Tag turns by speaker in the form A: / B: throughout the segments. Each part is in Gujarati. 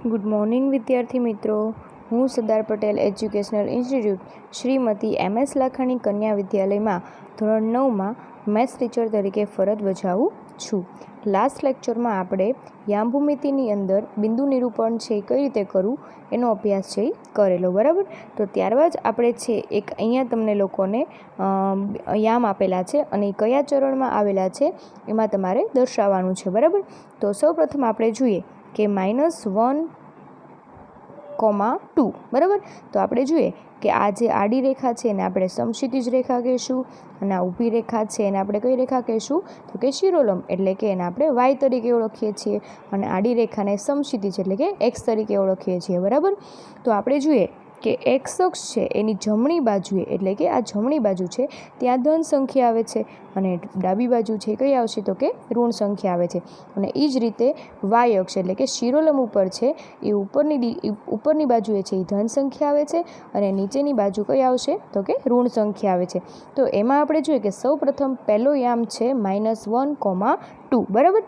A: ગુડ મોર્નિંગ વિદ્યાર્થી મિત્રો, હું Sardar Patel educational institute Shrimati MS Lakhani કન્યા વિદ્યાલયમાં ધોરણ 9માં મેથ્સ ટીચર તરીકે ફરજ બજાવું છું. લાસ્ટ લેક્ચરમાં આપણે યામ ભૂમિતિની અંદર બિંદુ નિરૂપણ છે કઈ રીતે કરવું એનો અભ્યાસ છે કરેલો, બરાબર. તો ત્યારબાદ આપણે છે એક અહીંયા તમને લોકોને યામ આપેલા છે અને કયા ચરણમાં આવેલા છે એમાં તમારે દર્શાવવાનું છે, બરાબર. તો સૌપ્રથમ આપણે જોઈએ કે -1,2, બરાબર. તો આપણે જોઈએ કે આ જે આડી રેખા છે એને આપણે સમક્ષિતિજ રેખા કહીશું અને આ ઊભી રેખા છે એને આપણે કઈ રેખા કહીશું તો કે શિરોલંબ, એટલે કે એને આપણે y તરીકે ઓળખીએ છીએ અને આડી રેખાને સમક્ષિતિજ એટલે કે x તરીકે ઓળખીએ છીએ, બરાબર. તો આપણે જોઈએ કે x અક્ષ છે એની જમણી બાજુએ, એટલે કે આ જમણી બાજુ છે ત્યાં ધન સંખ્યા આવે છે અને ડાબી બાજુ છે કઈ આવશે તો કે ઋણ સંખ્યા આવે છે. અને એ જ રીતે y અક્ષ એટલે કે શિરોલંબ ઉપર છે એ ઉપરની બાજુએ છે એ ધન સંખ્યા આવે છે અને નીચેની બાજુ કઈ આવશે તો કે ઋણ સંખ્યા આવે છે. તો એમાં આપણે જોઈએ કે સૌ પ્રથમ પહેલો યામ છે -1,2, બરાબર.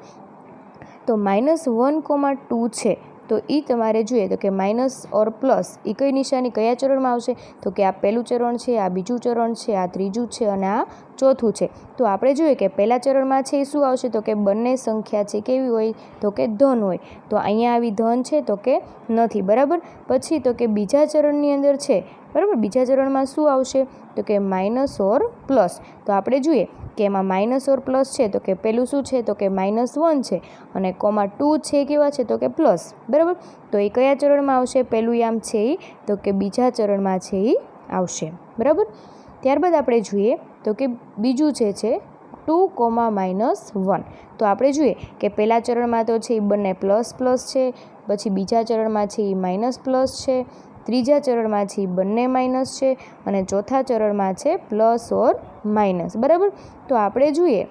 A: તો -1,2 છે તો એ તમારે જોઈએ તો કે માઇનસ ઓર પ્લસ એ કઈ નિશાની કયા ચરણમાં આવશે તો કે આ પહેલું ચરણ છે, આ બીજું ચરણ છે, આ ત્રીજું છે અને આ ચોથું છે. તો આપણે જોઈએ કે પહેલા ચરણમાં છે એ શું આવશે તો કે બંને સંખ્યા છે કેવી હોય તો કે ધન હોય. તો અહીંયા આવી ધન છે તો કે નથી, બરાબર. પછી તો કે બીજા ચરણની અંદર છે, બરાબર. બીજા ચરણમાં શું આવશે તો કે માઇનસ ઓર પ્લસ. તો આપણે જોઈએ કે એમાં માઇનસ ઓર પ્લસ છે તો કે પેલું શું છે તો કે -1 છે અને -2 છે કેવા છે તો કે પ્લસ, બરાબર. તો એ કયા ચરણમાં આવશે પહેલું યામ છે એ તો કે બીજા ચરણમાં છે એ આવશે, બરાબર. ત્યારબાદ આપણે જોઈએ તો કે બીજું છે 2,-1. તો આપણે જોઈએ કે પહેલા ચરણમાં તો છે એ બંને પ્લસ છે, પછી બીજા ચરણમાં છે એ માઇનસ પ્લસ છે, ત્રીજા ચરણમાં છે બંને માઇનસ છે અને ચોથા ચરણમાં છે પ્લસ ઓર માઇનસ, બરાબર. તો આપણે જોઈએ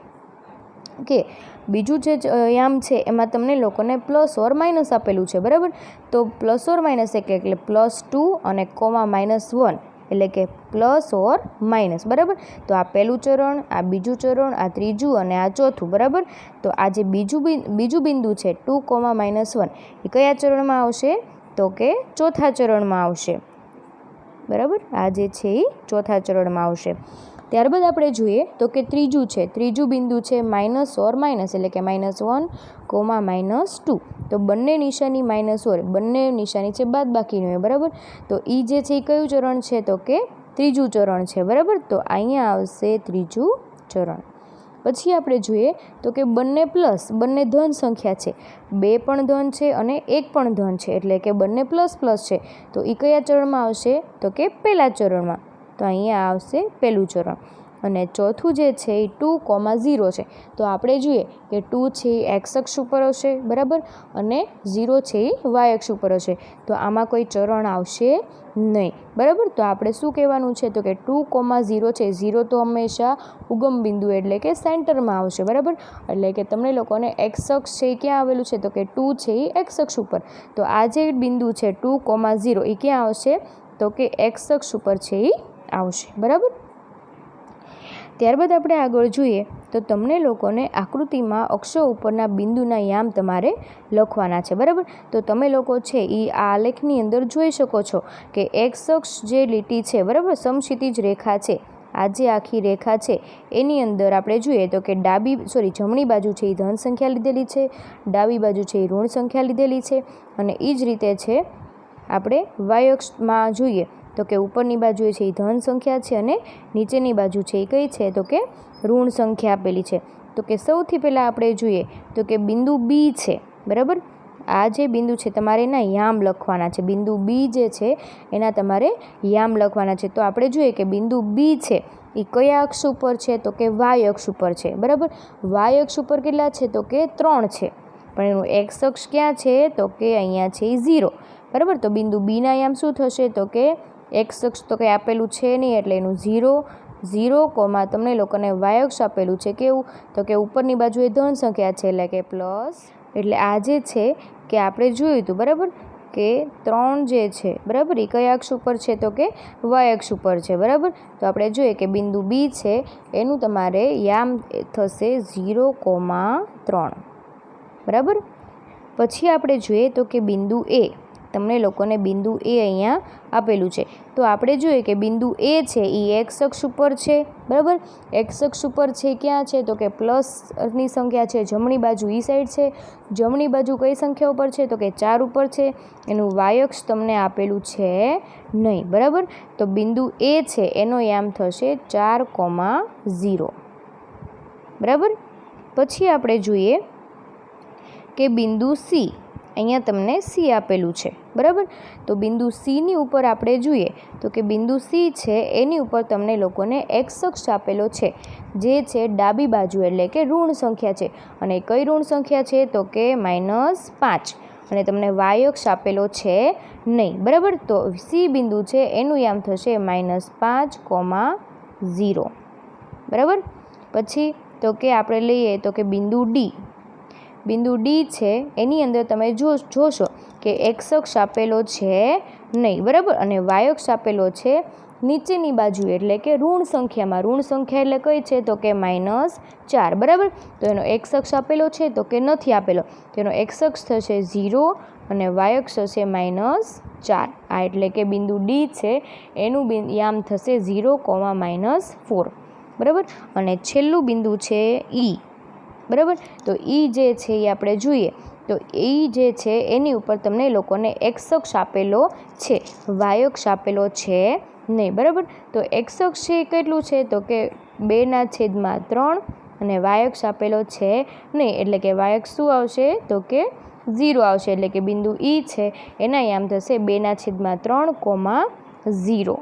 A: કે બીજું જે યામ છે એમાં તમને લોકોને પ્લસ ઓર માઇનસ આપેલું છે, બરાબર. તો પ્લસ ઓર માઇનસ એટલે +2 અને -1 એટલે કે પ્લસ ઓર માઇનસ, બરાબર. તો આ પહેલું ચરણ, આ બીજું ચરણ, આ ત્રીજું અને આ ચોથું, બરાબર. તો આ જે બીજું બિંદુ છે 2,-1 એ કયા ચરણમાં આવશે તો કે ચોથા ચરણમાં આવશે, બરાબર. આ જે છે એ ચોથા ચરણમાં આવશે. ત્યારબાદ આપણે જોઈએ તો કે ત્રીજું બિંદુ છે માઇનસ ઓર માઇનસ એટલે કે -1,-2. તો બંને નિશાની માઇનસ ઓર, બંને નિશાની છે બાદબાકીની હોય, બરાબર. તો એ જે છે એ કયું ચરણ છે તો કે ત્રીજું ચરણ છે, બરાબર. તો અહીંયા આવશે ત્રીજું ચરણ. પછી આપણે જોઈએ તો કે બંને ધન સંખ્યા છે, 2 પણ ધન છે અને 1 પણ ધન છે એટલે કે બંને પ્લસ છે. તો એ કયા ચરણમાં આવશે તો કે પહેલા ચરણમાં. તો અહીંયા આવશે પહેલું ચરણ. અને ચોથું જે છે એ 2,0 છે. તો આપણે જોઈએ કે 2 છે એ x અક્ષ ઉપર હશે, બરાબર, અને 0 છે એ y અક્ષ ઉપર હશે. તો આમાં કોઈ ચરણ આવશે નહીં, બરાબર. તો આપણે શું કહેવાનું છે તો કે 2,0 છે, 0 તો હંમેશા ઉગમ બિંદુ એટલે કે સેન્ટરમાં આવશે, બરાબર. એટલે કે તમને લોકોને x અક્ષ છે એ ક્યાં આવેલું છે તો કે 2 છે એ x અક્ષ ઉપર. તો આ જે બિંદુ છે 2,0 એ ક્યાં આવશે તો કે x અક્ષ ઉપર છે એ આવશે, બરાબર. ત્યારબાદ આપણે આગળ જોઈએ તો તમને લોકોને આકૃતિમાં અક્ષો ઉપરના બિંદુના યામ તમારે લખવાના છે, બરાબર. તો તમે લોકો છે એ આ આલેખની અંદર જોઈ શકો છો કે x અક્ષ જે લીટી છે, બરાબર, સમક્ષિતિજ રેખા છે. આ જે આખી રેખા છે એની અંદર આપણે જોઈએ તો કે જમણી બાજુ છે એ ધન સંખ્યા લીધેલી છે, ડાબી બાજુ છે એ ઋણ સંખ્યા લીધેલી છે અને એ જ રીતે છે આપણે y અક્ષમાં જોઈએ તો કે ઉપરની બાજુએ છે એ ધન સંખ્યા છે અને નીચેની બાજુ છે એ કઈ છે તો કે ઋણ સંખ્યા આપેલી છે. તો કે સૌથી પહેલાં આપણે જોઈએ તો કે બિંદુ B છે, બરાબર. આ જે બિંદુ છે તમારે એના યામ લખવાના છે. બિંદુ B જે છે એના તમારે યામ લખવાના છે. તો આપણે જોઈએ કે બિંદુ B છે એ કયા અક્ષ ઉપર છે તો કે y અક્ષ ઉપર છે, બરાબર. y અક્ષ ઉપર કેટલા છે તો કે 3 છે, પણ એનું x અક્ષ ક્યાં છે તો કે અહીંયા છે એ 0, બરાબર. તો બિંદુ B ના યામ શું થશે તો કે x અક્ષ તો કંઈ આપેલું છે નહીં એટલે એનું 0, તમને લોકોને y અક્ષ આપેલું છે કેવું તો કે ઉપરની બાજુએ ધન સંખ્યા છે એટલે કે પ્લસ. એટલે આ જે છે કે આપણે જોયું હતું, બરાબર, કે 3 જે છે, બરાબર, એ કયા અક્ષ ઉપર છે તો કે y અક્ષ ઉપર છે, બરાબર. તો આપણે જોઈએ કે બિંદુ B છે એનું તમારે યામ થશે 0,3, બરાબર. પછી આપણે જોઈએ તો કે બિંદુ એ, તમને લોકોને બિંદુ એ અહીંયા આપેલું છે. તો આપણે જોઈએ કે બિંદુ એ છે એ એક્સ અક્ષ ઉપર છે, બરાબર. એક્સ અક્ષ ઉપર છે ક્યાં છે તો કે પ્લસની સંખ્યા છે જમણી બાજુ ઈ સાઈડ છે. જમણી બાજુ કઈ સંખ્યા ઉપર છે તો કે 4 ઉપર છે. એનું વાય અક્ષ તમને આપેલું છે નહીં, બરાબર. તો બિંદુ એ છે એનો યામ થશે 4,0, બરાબર. પછી આપણે જોઈએ કે બિંદુ સી, અહીંયા તમને સી આપેલું છે, બરાબર. તો બિંદુ સીની ઉપર આપણે જોઈએ તો કે બિંદુ સી છે એની ઉપર તમને લોકોને એક્સ અક્ષ આપેલો છે, જે છે ડાબી બાજુ એટલે કે ઋણ સંખ્યા છે. અને કઈ ઋણ સંખ્યા છે તો કે -5, અને તમને વાય અક્ષ આપેલો છે નહીં, બરાબર. તો સી બિંદુ છે એનું યામ થશે -5,0, બરાબર. પછી તો કે આપણે લઈએ તો કે બિંદુ ડી. બિંદુ ડી છે એની અંદર તમે જોશો કે એક્સ અક્ષ આપેલો છે નહીં, બરાબર. અને વાય અક્ષ આપેલો છે નીચેની બાજુ એટલે કે ઋણ સંખ્યામાં. ઋણ સંખ્યા એટલે કઈ છે તો કે -4, બરાબર. તો એનો એક્સ અક્ષ આપેલો છે તો કે નથી આપેલો. તેનો એક્સ અક્ષ થશે 0 અને વાય અક્ષ થશે -4. આ એટલે કે બિંદુ ડી છે એનું યામ થશે 0,-4, બરાબર. અને છેલ્લું બિંદુ છે ઈ, બરાબર. તો ઈ જે છે એ આપણે જોઈએ તો ઈ જે છે એની ઉપર તમને લોકોને એક્સ અક્ષ આપેલો છે, વાય અક્ષ આપેલો છે નહીં, બરાબર. તો એક્સ અક્ષ છે કેટલું છે તો કે 2/3 અને વાય અક્ષ આપેલો છે નહીં, એટલે કે વાય અક્ષ શું આવશે તો કે 0 આવશે. એટલે કે બિંદુ ઈ છે એના યામ થશે 2/3,0.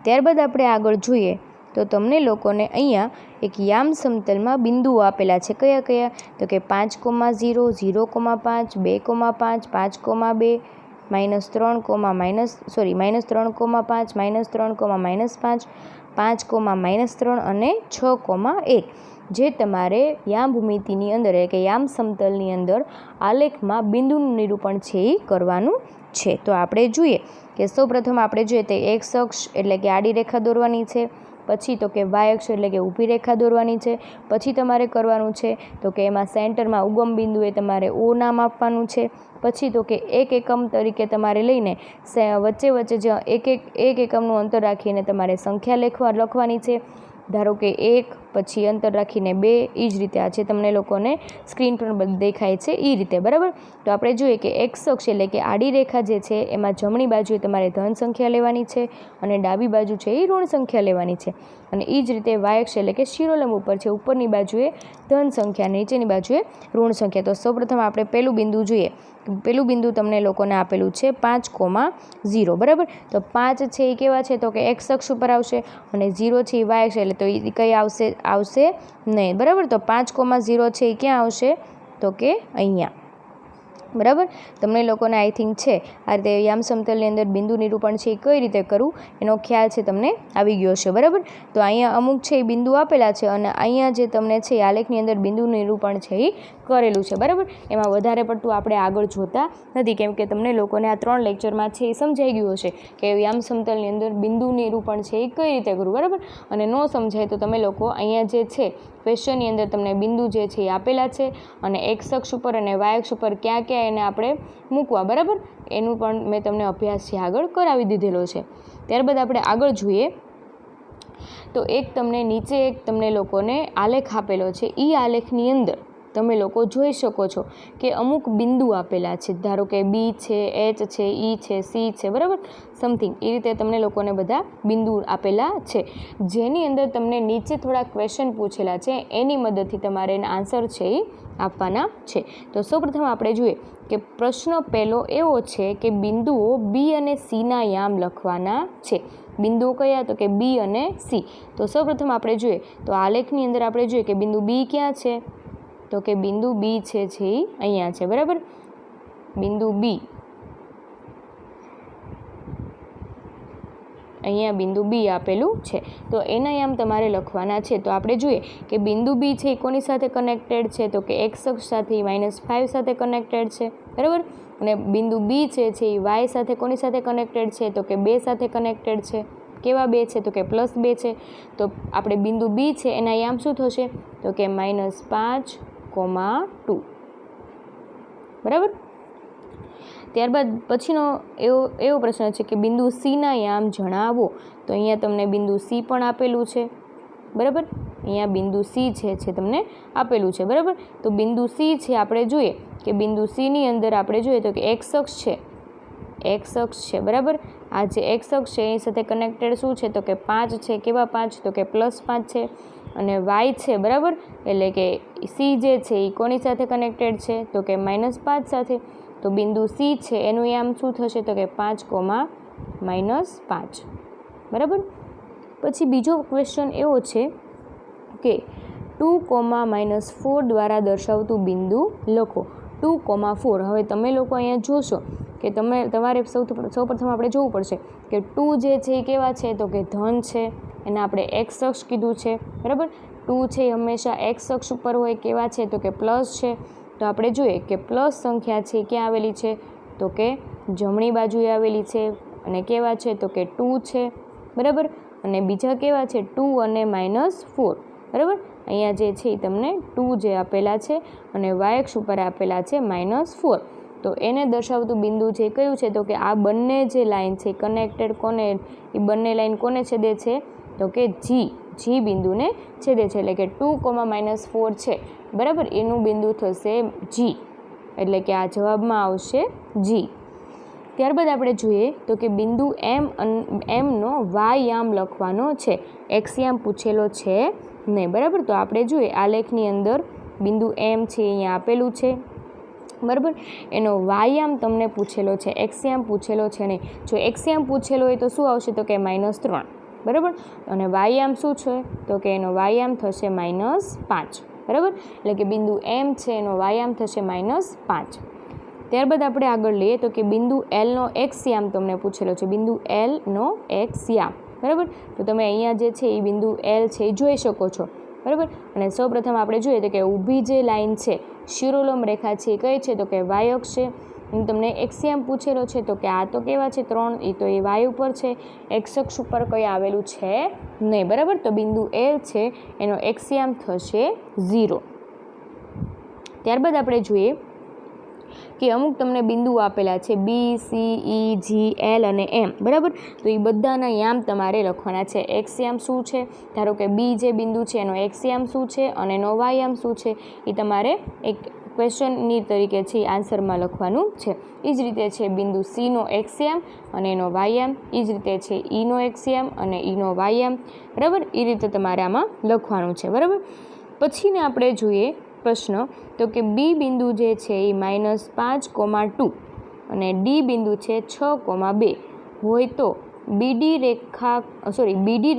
A: ત્યારબાદ આપણે આગળ જોઈએ તો તમને લોકોને અહીંયા એક યામ સમતલમાં બિંદુઓ આપેલા છે. કયા કયા તો કે 5,0, 0,5, 2,5, 5,2, -3,5, -3,5, 5,-3 અને 6,1, જે તમારે યામ ભૂમિતિની અંદર એટલે કે યામ સમતલની અંદર આલેખમાં બિંદુનું નિરૂપણ છે એ કરવાનું છે. તો આપણે જોઈએ કે સૌપ્રથમ આપણે જોઈએ તો એક્સ અક્ષ એટલે કે આડી રેખા દોરવાની છે. પછી તો કે વાય અક્ષ એટલે કે ઊભી રેખા દોરવાની છે. પછી તમારે કરવાનું છે તો કે એમાં સેન્ટરમાં ઉગમ બિંદુએ તમારે ઓ નામ આપવાનું છે. પછી તો કે એક એકમ તરીકે તમારે લઈને વચ્ચે જે એક એકમનું અંતર રાખીને તમારે સંખ્યા લખવાની છે. ધારો કે 1, પછી અંતર રાખીને 2, એ જ રીતે આ છે તમને લોકોને સ્ક્રીન પર દેખાય છે એ રીતે, બરાબર. તો આપણે જોઈએ કે એક્સ અક્ષ એટલે કે આડી રેખા જે છે એમાં જમણી બાજુએ તમારે ધન સંખ્યા લેવાની છે અને ડાબી બાજુ છે એ ઋણ સંખ્યા લેવાની છે. અને એ જ રીતે વાય અક્ષ એટલે કે શિરોલંબ ઉપર છે, ઉપરની બાજુએ ધન સંખ્યા, નીચેની બાજુએ ઋણ સંખ્યા. તો સૌપ્રથમ આપણે પહેલું બિંદુ જોઈએ. પહેલું બિંદુ તમને લોકોને આપેલું છે 5,0, બરાબર. તો 5 છે એ કેવા છે તો કે એક્સ અક્ષ ઉપર આવશે અને 0 છે એ વાય અક્ષ એટલે તો એ કઈ આવશે નહીં, બરાબર. તો 5,0 છે એ ક્યાં આવશે તો કે અહીંયા, બરાબર. તમને લોકોને આઈ થિંક છે આ રીતે યામ સમતલની અંદર બિંદુ નિરૂપણ છે એ કઈ રીતે કરવું એનો ખ્યાલ છે તમને આવી ગયો છે, બરાબર. તો અહીંયા અમુક છે એ બિંદુ આપેલા છે અને અહીંયા જે તમને છે એ આલેખની અંદર બિંદુ નિરૂપણ છે એ કરેલું છે, બરાબર. એમાં વધારે પડતું આપણે આગળ જોતા નથી, કેમ કે તમને લોકોને આ 3 લેક્ચરમાં છે એ સમજાઈ ગયું હશે કે યામ સમતલની અંદર બિંદુ નિરૂપણ છે એ કઈ રીતે કરવું, બરાબર. અને ન સમજાય તો તમે લોકો અહીંયા જે છે ક્વેશ્ચનની અંદર તમને બિંદુ જે છે એ આપેલા છે અને એક્સ અક્ષ ઉપર અને વાય અક્ષ ઉપર ક્યાં ક્યાં એને આપણે મૂકવા, બરાબર. એનું પણ મેં તમને અભ્યાસ છે આગળ કરાવી દીધેલો છે. ત્યારબાદ આપણે આગળ જોઈએ તો નીચે એક તમને લોકોને આલેખ આપેલો છે. એ આલેખની અંદર તમે લોકો જોઈ શકો છો કે અમુક બિંદુ આપેલા છે. ધારો કે બી છે, એચ છે, ઈ છે, સી છે, બરાબર. સમથિંગ એ રીતે તમને લોકોને બધા બિંદુ આપેલા છે, જેની અંદર તમને નીચે થોડા ક્વેશ્ચન પૂછેલા છે. એની મદદથી તમારે એના આન્સર છે એ આપવાના છે. તો સૌપ્રથમ આપણે જોઈએ કે પ્રશ્ન પહેલો એવો છે કે બિંદુઓ બી અને સીના યામ લખવાના છે. બિંદુઓ કયા તો કે બી અને સી. તો સૌપ્રથમ આપણે જોઈએ તો આલેખની અંદર આપણે જોઈએ કે બિંદુ બી ક્યાં છે તો કે બિંદુ બી છે એ અહીંયા છે, બરાબર. બિંદુ બી અહીંયા બિંદુ બી આપેલું છે, તો એના યામ તમારે લખવાના છે. તો આપણે જોઈએ કે બિંદુ બી છે એ કોની સાથે કનેક્ટેડ છે તો કે એક્સ અક્ષ સાથે -5 સાથે કનેક્ટેડ છે, બરાબર. અને બિંદુ બી છે એ વાય સાથે કોની સાથે કનેક્ટેડ છે તો કે 2 સાથે કનેક્ટેડ છે. કેવા 2 છે તો કે +2 છે. તો આપણે બિંદુ બી છે એના યામ શું થશે તો કે -5, 5,2 બરાબર. ત્યારબાદ પછીનો એવો પ્રશ્ન છે કે બિંદુ સીના યામ જણાવો. તો અહીંયા તમને બિંદુ સી પણ આપેલું છે બરાબર. અહીંયા બિંદુ સી છે તમને આપેલું છે બરાબર. તો બિંદુ સી છે આપણે જોઈએ કે બિંદુ સીની અંદર આપણે જોઈએ તો કે એક્સ અક્ષ છે બરાબર. આ જે એક્સ અક્ષ છે એની સાથે કનેક્ટેડ શું છે તો કે 5 છે. કેવા 5 તો કે +5 છે. અને વાય છે બરાબર, એટલે કે સી જે છે એ કોની સાથે કનેક્ટેડ છે તો કે -5 સાથે. તો બિંદુ સી છે એનું યામ શું થશે તો કે 5,-5 બરાબર. પછી બીજો ક્વેશ્ચન એવો છે કે 2,-4 દ્વારા દર્શાવતું બિંદુ લખો. 2,4 હવે તમે લોકો અહીંયા જોશો કે તમારે સૌપ્રથમ આપણે જોવું પડશે કે 2 જે છે એ કેવા છે તો કે ધન છે, એને આપણે એક્સ અક્ષ કીધું છે બરાબર. 2 છે એ હંમેશા એક્સ અક્ષ ઉપર હોય. કેવા છે તો કે પ્લસ છે. તો આપણે જોઈએ કે પ્લસ સંખ્યા છે ક્યાં આવેલી છે તો કે જમણી બાજુએ આવેલી છે. અને કેવા છે તો કે 2 છે બરાબર. અને બીજા કેવા છે 2 અને -4 બરાબર. અહીંયા જે છે એ તમને 2 જે આપેલા છે અને વાય અક્ષ ઉપર આપેલા છે -4. તો એને દર્શાવતું બિંદુ છે કયું છે તો કે આ બંને જે લાઈન છે કનેક્ટેડ કોને, એ બંને લાઈન કોને છેદે છે તો કે જી બિંદુને છેદે છે. એટલે કે 2,-4 છે બરાબર, એનું બિંદુ થશે જી. એટલે કે આ જવાબમાં આવશે જી. ત્યારબાદ આપણે જોઈએ તો કે બિંદુ એમનો વાય યામ લખવાનો છે. એક્સ યામ પૂછેલો છે નહીં બરાબર. તો આપણે જોઈએ આલેખની અંદર બિંદુ એમ છે અહીંયા આપેલું છે બરાબર. એનો વાયામ તમને પૂછેલો છે, એક્સયામ પૂછેલો છે નહીં. જો એક્સયામ પૂછેલો હોય તો શું આવશે તો કે -3 બરાબર. અને વાયામ શું છે તો કે એનો વાયામ થશે -5 બરાબર. એટલે કે બિંદુ એમ છે એનો વાયામ થશે -5. ત્યારબાદ આપણે આગળ લઈએ તો કે બિંદુ એલનો એક્સયામ તમને પૂછેલો છે. બિંદુ એલનો એક્સયામ બરાબર. તો તમે અહીંયા જે છે એ બિંદુ એલ છે એ જોઈ શકો છો બરાબર. અને સૌપ્રથમ આપણે જોઈએ તો કે ઊભી જે લાઈન છે શિરોલંબ રેખા છે એ કઈ છે તો કે વાય અક્ષ છે. અને તમને એક્સયામ પૂછેલો છે તો કે આ તો કેવા છે 3, એ તો એ વાય ઉપર છે, એક્સ અક્ષ ઉપર કઈ આવેલું છે નહીં બરાબર. તો બિંદુ એલ છે એનો એક્સયામ થશે 0. ત્યારબાદ આપણે જોઈએ કે અમુક તમને બિંદુ આપેલા છે બી, સી, ઈ, જી, એલ અને એમ બરાબર. તો એ બધાના યામ તમારે લખવાના છે. એક્સયામ શું છે, ધારો કે બી જે બિંદુ છે એનો એક્સયામ શું છે અને એનો વાયામ શું છે, એ તમારે એક ક્વેશ્ચનની તરીકે છે આન્સરમાં લખવાનું છે. એ જ રીતે છે બિંદુ સીનો એક્સયામ અને એનો વાયામ, એ જ રીતે છે ઈનો એક્સયામ અને ઈનો વાયામ બરાબર. એ રીતે તમારે આમાં લખવાનું છે બરાબર. પછીને આપણે જોઈએ પ્રશ્ન તો કે બી બિંદુ જે છે એ -5,2 અને ડી બિંદુ છે 6,2 હોય તો બીડી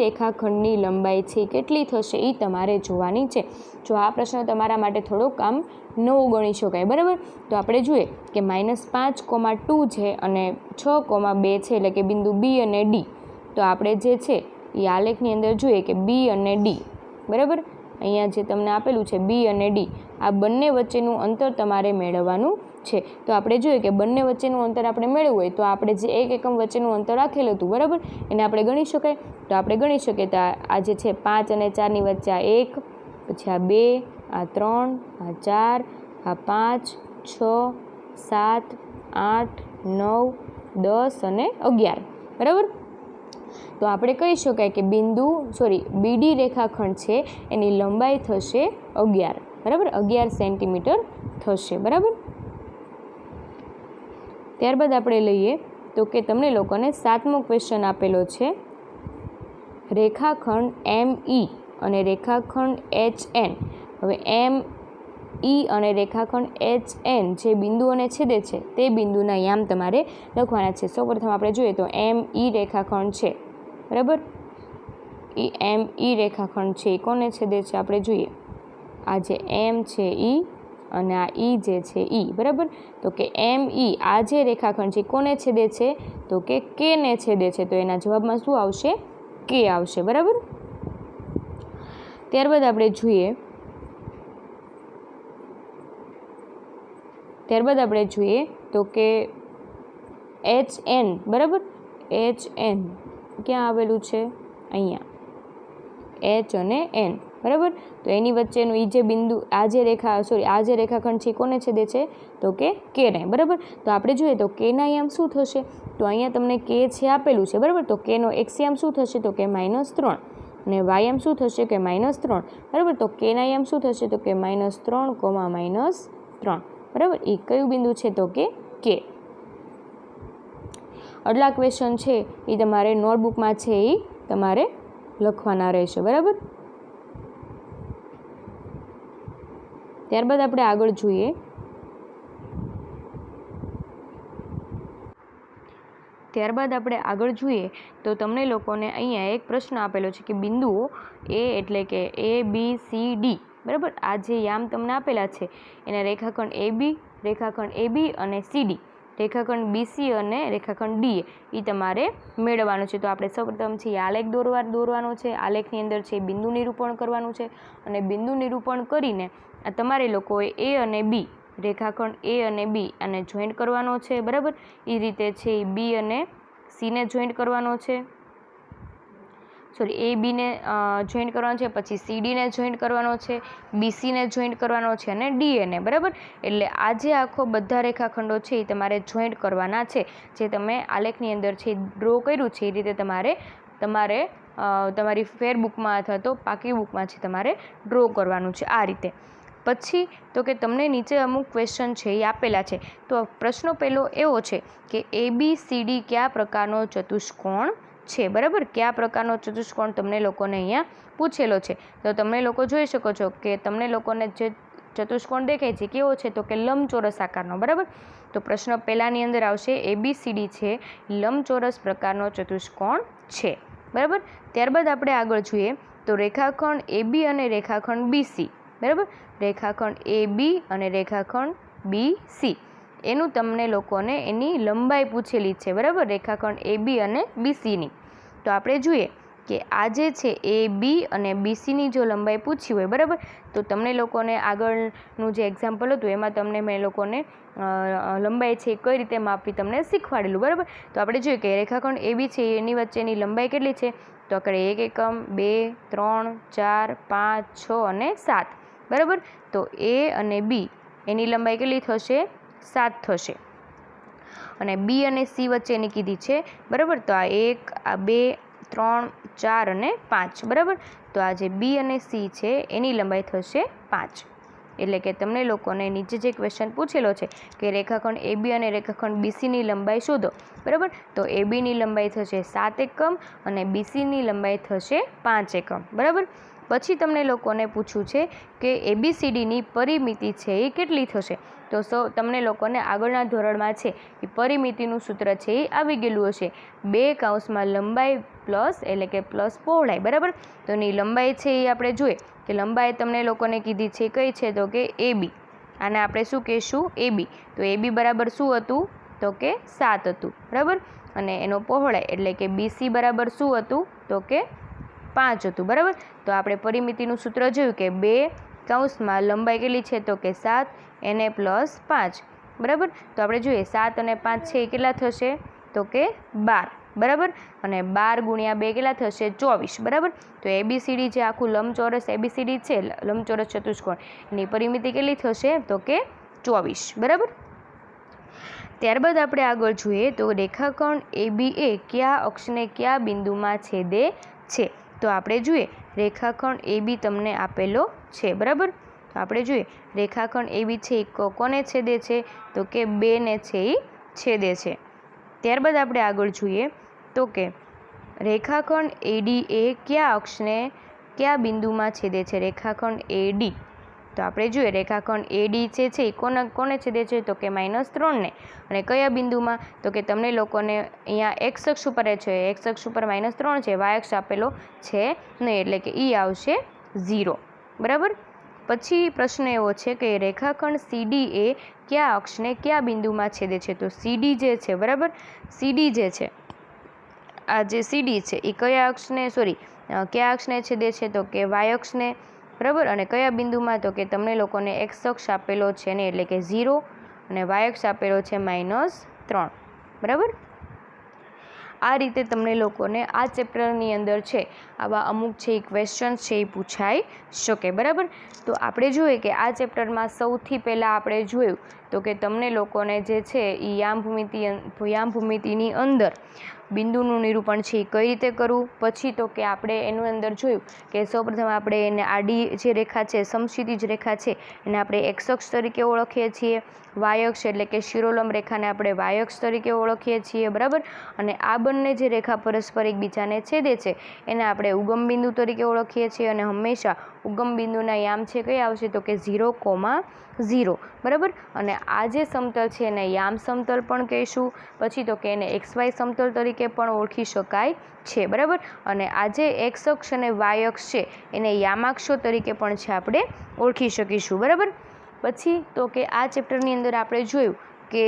A: રેખાખંડની લંબાઈ છે કેટલી થશે એ તમારે જોવાની છે. જો આ પ્રશ્ન તમારા માટે થોડોક આમ નવો ગણી શકાય બરાબર. તો આપણે જોઈએ કે -5,2 છે અને 6,2 છે એટલે કે બિંદુ બી અને ડી. તો આપણે જે છે એ આલેખની અંદર જોઈએ કે બી અને ડી બરાબર. અહીંયા જે તમને આપેલું છે બી અને ડી, આ બંને વચ્ચેનું અંતર તમારે મેળવવાનું છે. તો આપણે જોઈએ કે બંને વચ્ચેનું અંતર આપણે મેળવવું હોય તો આપણે જે 1 એકમ વચ્ચેનું અંતર રાખેલું હતું બરાબર, એને આપણે ગણી શકાય. તો આપણે ગણી શકીએ તો આ જે છે 5 અને 4ની વચ્ચે આ 1, પછી આ 2, આ 3, આ 4, આ 5, 6, 7, 8, 9, 10 અને 11 બરાબર. તો આપણે કહી શકાય કે બીડી રેખાખંડ છે એની લંબાઈ થશે 11 બરાબર, 11 સેન્ટીમીટર થશે બરાબર. ત્યારબાદ આપણે લઈએ તો કે તમને લોકોને 7મો ક્વેશ્ચન આપેલો છે. રેખાખંડ એમ ઈ અને રેખાખંડ એચ એન. હવે એમ ઈ અને રેખાખંડ એચ એન જે બિંદુઓને છેદે છે તે બિંદુના યામ તમારે લખવાના છે. સૌપ્રથમ આપણે જોઈએ તો એમ ઈ રેખાખંડ છે બરાબર. એમ ઈ રેખાખંડ છે એ કોને છેદે છે આપણે જોઈએ. આ જે એમ છે ઈ અને આ ઈ જે છે ઈ બરાબર. તો કે એમ ઈ આ જે રેખાખંડ છે કોને છેદે છે તો કે કે ને છેદે છે. તો એના જવાબમાં શું આવશે કે આવશે બરાબર. ત્યારબાદ આપણે જોઈએ તો કે એચ એન બરાબર. એચ એન ક્યાં આવેલું છે અહીંયા એચ અને એન બરાબર. તો એની વચ્ચેનું એ જે બિંદુ આ જે રેખાખંડ છે કોને છેદે છે તો કે કેને. બરાબર. તો આપણે જોઈએ તો કેના યામ શું થશે તો અહીંયા તમને કે છે આપેલું છે. બરાબર. તો કેનો એક્સ યામ શું થશે તો કે -3 અને વાય યામ શું થશે કે -3. બરાબર. તો કેના યામ શું થશે તો કે -3, -3. બરાબર. એ કયું બિંદુ છે તો કે આટલા ક્વેશ્ચન છે એ તમારે નોટબુકમાં છે એ તમારે લખવાના રહેશે. બરાબર. ત્યારબાદ આપણે આગળ જોઈએ તો તમને લોકોને અહીંયા એક પ્રશ્ન આપેલો છે કે બિંદુઓ એ એટલે કે ABCD. બરાબર. આ જે યામ તમને આપેલા છે એના રેખાખંડ AB અને CD, રેખાખંડ BC અને રેખાખંડ DA એ તમારે મેળવવાનો છે. તો આપણે સૌપ્રથમ છે આલેખ દોરવાનો છે. આલેખની અંદર છે બિંદુ નિરૂપણ કરવાનું છે અને બિંદુ નિરૂપણ કરીને તમારે લોકોએ A અને B, રેખાખંડ A અને B અને જોઈન્ટ કરવાનો છે. બરાબર. એ રીતે છે B અને C ને જોઈન્ટ કરવાનો છે, AB ને જોઈન્ટ કરવાનો છે, પછી CD ને જોઈન્ટ કરવાનો છે, BC ને જોઈન્ટ કરવાનો છે અને DA ને. બરાબર. એટલે આ જે આખો બધા રેખાખંડો છે એ તમારે જોઈન્ટ કરવાના છે. જે તમે આલેખની અંદર છે ડ્રો કર્યું છે એ રીતે તમારે તમારી ફેર બુકમાં અથવા તો પાકી બુકમાં છે તમારે ડ્રો કરવાનું છે આ રીતે. પછી તો કે તમને નીચે અમુક ક્વેશ્ચન છે એ આપેલા છે. તો પ્રશ્નો પહેલો એવો છે કે ABCD કયા પ્રકારનો ચતુષ્કોણ છે. બરાબર. કયા પ્રકારનો ચતુષ્કોણ તમને લોકોને અહીંયા પૂછેલો છે. તો તમે લોકો જોઈ શકો છો કે તમને લોકોને જે ચતુષ્કોણ દેખાય છે કેવો છે તો કે લંબચોરસ આકારનો. બરાબર. તો પ્રશ્ન પહેલાની અંદર આવશે ABCD છે લંબચોરસ પ્રકારનો ચતુષ્કોણ છે. બરાબર. ત્યારબાદ આપણે આગળ જોઈએ તો રેખાખંડ AB અને રેખાખંડ BC. બરાબર. રેખાખંડ AB અને રેખાખંડ BC એનું તમને લોકોને એની લંબાઈ પૂછેલી છે. બરાબર. રેખાખંડ AB અને BCની. તો આપણે જોઈએ કે આ જે છે AB અને BCની જો લંબાઈ પૂછી હોય. બરાબર. તો તમને લોકોને આગળનું જે એક્ઝામ્પલ હતું એમાં તમને મેં લોકોને લંબાઈ છે કઈ રીતે માપવી તમને શીખવાડેલું. બરાબર. તો આપણે જોઈએ કે રેખાખંડ AB છે એની વચ્ચેની લંબાઈ કેટલી છે તો આપણે 1 એકમ, 2, 3, 4, 5, 6 અને 7. બરાબર. તો A અને B એની લંબાઈ કેટલી થશે 7 થશે અને B અને C વચ્ચેની કીધી છે. બરાબર. તો આ 1, આ 2, 3, 4 અને 5. બરાબર. તો આ જે B અને C છે એની લંબાઈ થશે 5. એટલે કે તમને લોકોને નીચે જે ક્વેશ્ચન પૂછેલો છે કે રેખાખંડ AB અને રેખાખંડ BCની લંબાઈ શોધો. બરાબર. તો ABની લંબાઈ થશે 7 એકમ અને BCની લંબાઈ થશે 5 એકમ. બરાબર. પછી તમને લોકોને પૂછ્યું છે કે ABCDની પરિમિતિ છે એ કેટલી થશે. તો તમને લોકોને આગળના ધોરણમાં છે એ પરિમિતિનું સૂત્ર છે એ આવી ગયેલું હશે. 2 કૌંસમાં લંબાઈ પ્લસ એટલે કે પ્લસ પહોળાઈ. બરાબર. તો એની લંબાઈ છે એ આપણે જોઈએ કે લંબાઈ તમને લોકોને કીધી છે કઈ છે તો કે AB. આને આપણે શું કહીશું AB. તો AB બરાબર શું હતું તો કે 7 હતું. બરાબર. અને એનો પહોળાઈ એટલે કે BC બરાબર શું હતું તો કે 5 હતું. બરાબર. તો આપણે પરિમિતિનું સૂત્ર જોયું કે 2 કૌંસમાં લંબાઈ કેટલી છે તો કે 7 એને પ્લસ 5. બરાબર. તો આપણે જોઈએ 7 અને 5 છે એ કેટલા થશે તો કે 12. બરાબર. અને 12 ગુણ્યા 2 કેટલા થશે 24. બરાબર. તો ABCD જે આખું લંબચોરસ ABCD છે લંબચોરસ ચતુષ્કોણ એની પરિમિતિ કેટલી થશે તો કે 24. બરાબર. ત્યારબાદ આપણે આગળ જોઈએ તો રેખાખંડ ABA કયા અક્ષને કયા બિંદુમાં છેદે છે. તો આપણે જોઈએ રેખાખંડ AB તમને આપેલો છે. બરાબર. તો આપણે જોઈએ રેખાખંડ AB છે એ કોને છેદે છે તો કે 2 ને છે એ છેદે છે. ત્યારબાદ આપણે આગળ જોઈએ તો કે રેખાખંડ ADA કયા અક્ષને કયા બિંદુમાં છેદે છે. રેખાખંડ AD. તો આપણે જોઈએ રેખાખંડ AD છે એ કોને છેદે છે તો કે -3 ને. અને કયા બિંદુમાં તો કે તમને લોકોને અહીંયા x અક્ષ ઉપર છે x અક્ષ ઉપર -3 છે, y અક્ષ આપેલો છે નહીં એટલે કે એ આવશે 0. બરાબર. પછી પ્રશ્ન એવો છે કે રેખાખંડ CDA કયા અક્ષને કયા બિંદુમાં છેદે છે. તો CD જે છે. બરાબર. CD જે છે આ જે CD છે એ કયા અક્ષને છેદે છે તો કે y અક્ષને. બરાબર. અને કયા બિંદુમાં તો કે તમને લોકોને x અક્ષ આપેલો છે ને એટલે કે 0 અને y અક્ષ આપેલો છે -3. બરાબર. આ રીતે તમને લોકોને આ ચેપ્ટરની અંદર છે આવા અમુક છે એ ક્વેશ્ચન્સ છે એ પૂછાઈ શકે, બરાબર. તો આપણે જોઈએ કે આ ચેપ્ટરમાં સૌથી પહેલાં આપણે જોયું તો કે તમને લોકોને જે છે એ યામ ભૂમિતિની અંદર બિંદુનું નિરૂપણ છે એ કઈ રીતે કરવું. પછી તો કે આપણે એનું અંદર જોયું કે સૌપ્રથમ આપણે એને આડી જે રેખા છે, સમક્ષિતિજ રેખા છે, એને આપણે એક્સ અક્ષ તરીકે ઓળખીએ છીએ. વાય અક્ષ એટલે કે શિરોલંબ રેખાને આપણે વાય અક્ષ તરીકે ઓળખીએ છીએ, બરાબર. અને આ બંને જે રેખા પરસ્પર એકબીજાને છેદે છે એને આપણે ઉગમ બિંદુ તરીકે ઓળખીએ છીએ. અને હંમેશા ઉગમ બિંદુના યામ છે કઈ આવશે તો કે 0,0, બરાબર. અને આ જે સમતલ છે એને યામ સમતલ પણ કહીશું. પછી તો કે એને XY સમતલ તરીકે પણ ઓળખી શકાય છે, બરાબર. અને આ જે એક્સ અક્ષ અને વાય અક્ષ છે એને યામાક્ષો તરીકે પણ છે આપણે ઓળખી શકીશું, બરાબર. પછી તો કે આ ચેપ્ટરની અંદર આપણે જોયું કે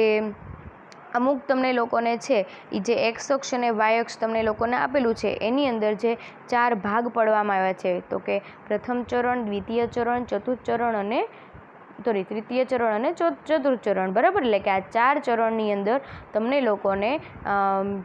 A: અમુક તમને લોકોને છે એ જે એક્સ અક્ષ અને વાય અક્ષ તમને લોકોને આપેલું છે એની અંદર જે 4 ભાગ પાડવામાં આવ્યા છે તો કે પ્રથમ ચરણ, દ્વિતીય ચરણ, તૃતીય ચરણ અને ચતુર્થ ચરણ, બરાબર. એટલે કે આ 4 ચરણની અંદર તમને લોકોને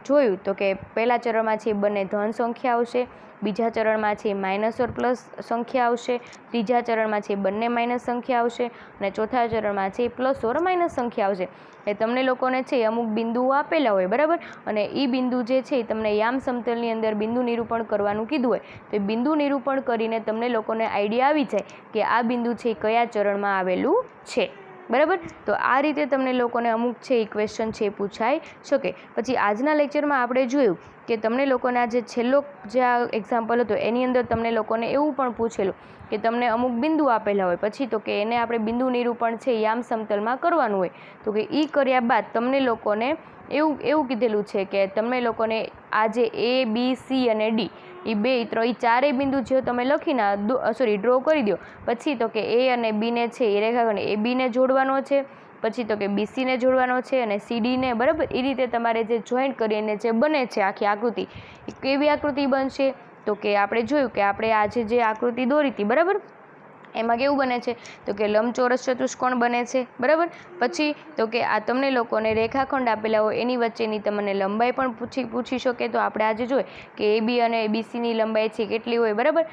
A: જોયું તો કે પહેલા ચરણમાં છે બંને ધન સંખ્યા આવશે, બીજા ચરણમાં છે માઇનસ ઓર પ્લસ સંખ્યા આવશે, ત્રીજા ચરણમાં છે બંને માઇનસ સંખ્યા આવશે અને ચોથા ચરણમાં છે પ્લસ ઓર માઇનસ સંખ્યા આવશે. એ તમને લોકોને છે અમુક બિંદુઓ આપેલા હોય, બરાબર. અને એ બિંદુ જે છે એ તમને યામ સમતલની અંદર બિંદુ નિરૂપણ કરવાનું કીધું હોય તો એ બિંદુ નિરૂપણ કરીને તમને લોકોને આઈડિયા આવી જાય કે આ બિંદુ છે એ કયા ચરણમાં આવેલું છે, બરાબર. તો આ રીતે તમને લોકોને અમુક છે એ ક્વેશ્ચન છે એ પૂછાઈ શકે. પછી આજના લેક્ચરમાં આપણે જોયું કે તમને લોકોને આ જે છેલ્લો જે આ એક્ઝામ્પલ હતો એની અંદર તમને લોકોને એવું પણ પૂછેલું કે તમને અમુક બિંદુ આપેલા હોય, પછી તો કે એને આપણે બિંદુ નિરૂપણ છે યામ સમતલમાં કરવાનું હોય તો કે એ કર્યા બાદ તમને લોકોને એવું કીધેલું છે કે તમે લોકોને આ જે A, B, C અને D એ ચારેય બિંદુ જે તમે લખીને ડ્રો કરી દો. પછી તો કે A અને B ને છે એ રેખાખંડ AB ને જોડવાનો છે, પછી તો કે BC ને જોડવાનો છે અને CD ને, બરાબર. એ રીતે તમારે જે જોઈન્ટ કરીને જે બને છે આખી આકૃતિ એ કેવી આકૃતિ બનશે તો કે આપણે જોયું કે આપણે આજે જે આકૃતિ દોરી હતી, બરાબર, એમાં કેવું બને છે તો કે લંબચોરસ ચતુષ્કોણ બને છે, બરાબર. પછી તો કે આ તમને લોકોને રેખાખંડ આપેલા હોય એની વચ્ચેની તમને લંબાઈ પણ પૂછી શકે. તો આપણે આજે જોઈએ કે AB અને BCની લંબાઈ છે કેટલી હોય, બરાબર.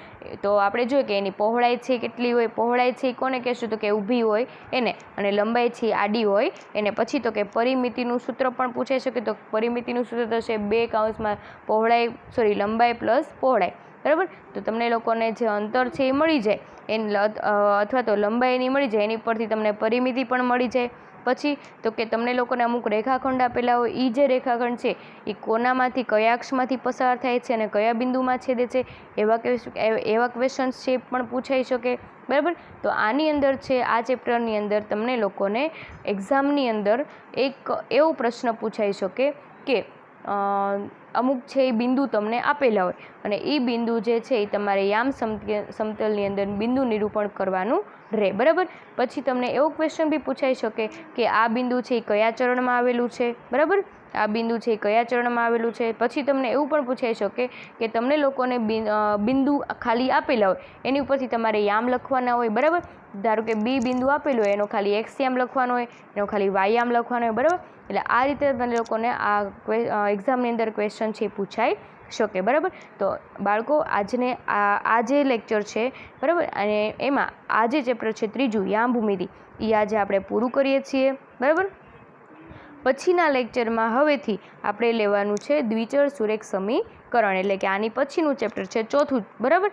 A: તો આપણે જોઈએ કે એની પહોળાઈ છે કેટલી હોય. પહોળાઈ છે એ કોને કહેશું તો કે ઊભી હોય એને, અને લંબાઈ છે આડી હોય એને. પછી તો કે પરિમિતિનું સૂત્ર પણ પૂછાઈ શકે તો પરિમિતિનું સૂત્ર થશે 2 લંબાઈ પ્લસ પહોળાઈ, બરાબર. તો તમને લોકોને જે અંતર છે એ મળી જાય અથવા તો લંબાઈની મળી જાય એની પરથી તમને પરિમિતિ પણ મળી જાય. પછી તો કે તમને લોકોને અમુક રેખાખંડ આપેલા હોય એ જે રેખાખંડ છે એ કોનામાંથી કયા અક્ષમાંથી પસાર થાય છે અને કયા બિંદુમાં છેદે છે એવા ક્વેશ્ચન્સ છે પણ પૂછાઈ શકે, બરાબર. તો આની અંદર છે આ ચેપ્ટરની અંદર તમને લોકોને એક્ઝામની અંદર એક એવો પ્રશ્ન પૂછાઈ શકે કે અમુક છે એ બિંદુ તમને આપેલા હોય અને એ બિંદુ જે છે એ તમારે યામ સમતલની અંદર બિંદુ નિરૂપણ કરવાનું રહે, બરાબર. પછી તમને એવો ક્વેશ્ચન બી પૂછાઈ શકે કે આ બિંદુ છે એ કયા ચરણમાં આવેલું છે, બરાબર. આ બિંદુ છે એ કયા ચરણમાં આવેલું છે. પછી તમને એવું પણ પૂછાઈ શકે કે તમને લોકોને બિંદુ ખાલી આપેલા હોય એની ઉપરથી તમારે યામ લખવાના હોય, બરાબર. ધારો કે B બિંદુ આપેલું હોય એનો ખાલી X યામ લખવાનો હોય, એનો ખાલી Y યામ લખવાનો હોય, બરાબર. એટલે આ રીતે તમને લોકોને આ એક્ઝામની અંદર ક્વેશ્ચન છે એ પૂછાઈ શકે, બરાબર. તો બાળકો આ જે લેક્ચર છે, બરાબર, અને એમાં આ જે ચેપ્ટર છે ત્રીજું યામ ભૂમિતિ એ આજે આપણે પૂરું કરીએ છીએ, બરાબર. પછીના લેક્ચરમાં હવેથી આપણે લેવાનું છે દ્વિચર સુરેખ સમીકરણ, એટલે કે આની પછીનું ચેપ્ટર છે ચોથું, બરાબર.